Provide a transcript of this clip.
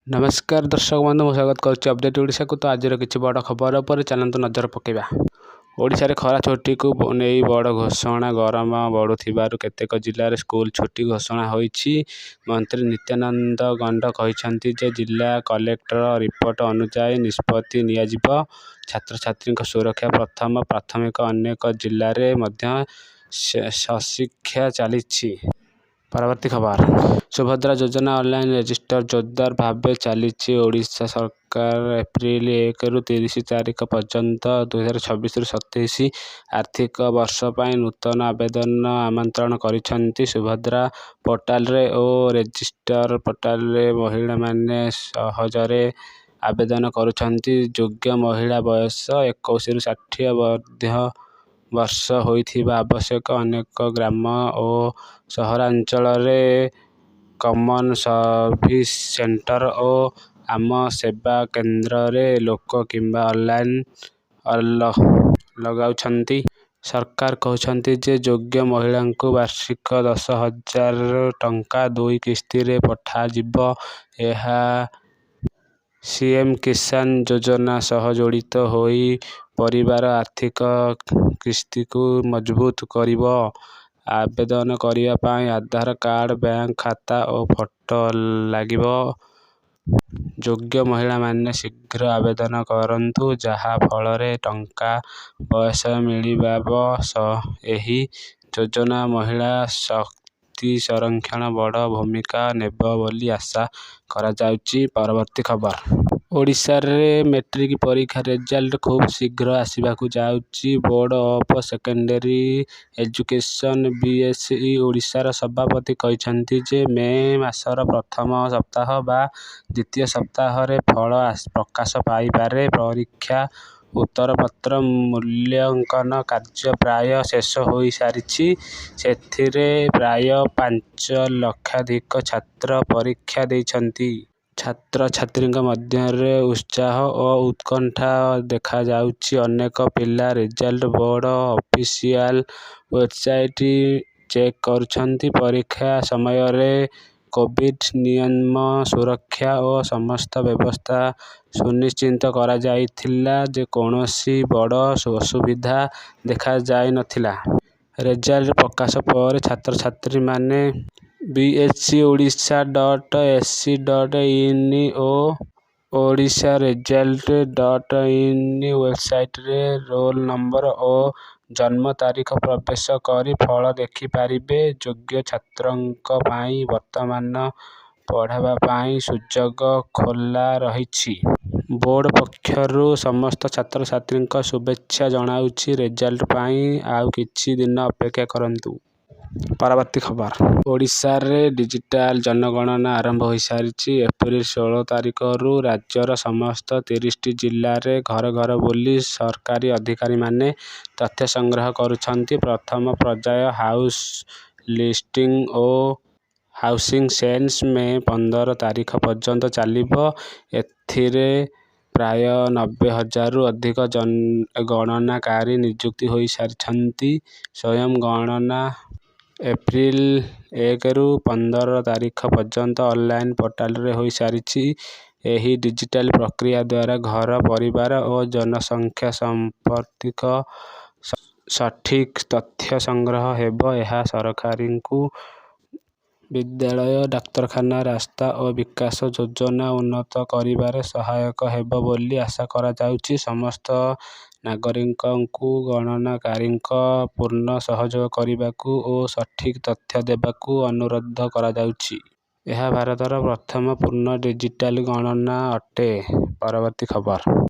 नमस्कार दर्शक बंधु मु स्वागत करुच्ची अपडेट ओडिशा को। तो आज किसी बड़ खबर पर चलतु नजर पकेबा। ओडिशा रे खरा छुट्टी को नहीं बड़ घोषणा। गरम बढ़ुथिबारु केतेक जिल्ला रे स्कूल छुट्टी घोषणा होईछि। मंत्री नित्यानंद गंड कहिसेंति जे जिला कलेक्टर रिपोर्ट अनुसार निष्पत्ति नियाजिब। छात्र छात्री सुरक्षा प्रथम प्राथमिक अनेक जिल्ला रे मध्य सशिक्षा चलिछि। परवर्ती खबर सुभद्रा योजना ऑनलाइन रजिस्टर जोरदार भाव चली। ओडिशा सरकार एप्रिल 1 रु 30 तारीख पर्यंत 2026-27 आर्थिक वर्ष पर नूतन आवेदन आमंत्रण करिसेंति। सुभद्रा पोर्टाल रे और रजिस्टर पोर्टाल रे महिला माने सहजरे आवेदन करुछंती। योग्य महिला बयस 21 रु 60 वर्ष होइथिबा आवश्यक। अनेक ग्राम और सहरांचल रे कॉमन सर्विस सेंटर और आम सेवा केंद्र रे लोक किंबा ऑनलाइन लगाउछंती। सरकार कहउछंती जे योग्य महिला को वार्षिक 10,000 टंका 2 किस्ती रे पठा जिवो। एहा सीएम किसान योजना सह जड़ित होई परिवार आर्थिक किस्ती को मजबूत करिवो। आवेदन करिया पाई आधार कार्ड, बैंक खाता और फोटो लागिवो। योग्य महिला माने शीघ्र आवेदन करंतु जहा फल रे टंका बयस मिलिबाबो। एही योजना महिला शक्ति संरक्षण बड़ भूमिका नेबो बोली आशा करा जाउची। परवर्ती खबर ओडिशा रे मैट्रिक परीक्षा रिजल्ट खूब शीघ्र आसिबाकू जाउची। Board of secondary education BSE Odisha सभापति कहिसेंति जे मे मासर प्रथम सप्ताह बा द्वितीय सप्ताह रे फल प्रकाश पाई पारे। परीक्षा उत्तरपत्र मूल्यांकन कार्य प्राय शेष होई सारिछि। सेथिरे प्राय 5 लक्षाधिक छात्र परीक्षा देइछंती। छात्र छात्री मध्य रे उत्साह और उत्कंठा देखा जाउछि। अनेक पिला result board official website check करुछंती। परीक्षा समय रे कोविड नियम सुरक्षा और समस्त व्यवस्था सुनिश्चित करा जाइथिला जे कोनोसी बड़ असुविधा देखा जाय नथिला। रिजल्ट प्रकाश पर छात्र छात्री माने bscodisha.ac.in और odisharesult.in वेबसाइट रे रोल नंबर और जन्म तारीख प्रवेश करी फल देखि पारिबे। योग्य छात्रंक पाई वर्तमान पढ़ाबा पाई सुजोग खोला रहिछि। बोर्ड पक्षरु समस्त छात्र छात्री शुभेच्छा जनाउछि। रिजल्ट पाई आउ किछि दिन अपेक्षा करंतु। परवर्ती खबर ओडिशा रे डिजिटल जनगणना आरंभ होई सारिछि। एप्रिल 16 तारीख रु राज्यर समस्त 30 जिल्ला रे घर घर बुली सरकारी अधिकारी माने तथ्य संग्रह करुछंती। प्रथम पर्याय हाउस लिस्टिंग और हाउसिंग सेंस मे 15 तारीख पर्यंत चलिबो। एथिरे प्राय 90,000 रु अधिक गणनाकारी नियुक्ति होई सारिछंती। स्वयं गणना एप्रिल 1 रु 15 तारीख पर्यंत ऑनलाइन पोर्टाल रे होई सारिछि। एही डिजिटल प्रक्रिया द्वारा घर परिवार और जनसंख्या संपर्कित सठिक तथ्य संग्रह हेबो। एहा सरकारी विद्यालय, डाक्तरखाना, रास्ता और विकास योजना उन्नत करिबारे सहायक हेबो बोली आशा करा जाउछि। समस्त नागरिकंकु गणनाकारींक पूर्ण सहयोग करिबाकू और सठिक तथ्य देबाकू अनुरोध करा जाउछि। एहा भारतर प्रथम पूर्ण डिजिटल गणना अटे। परवर्ती खबर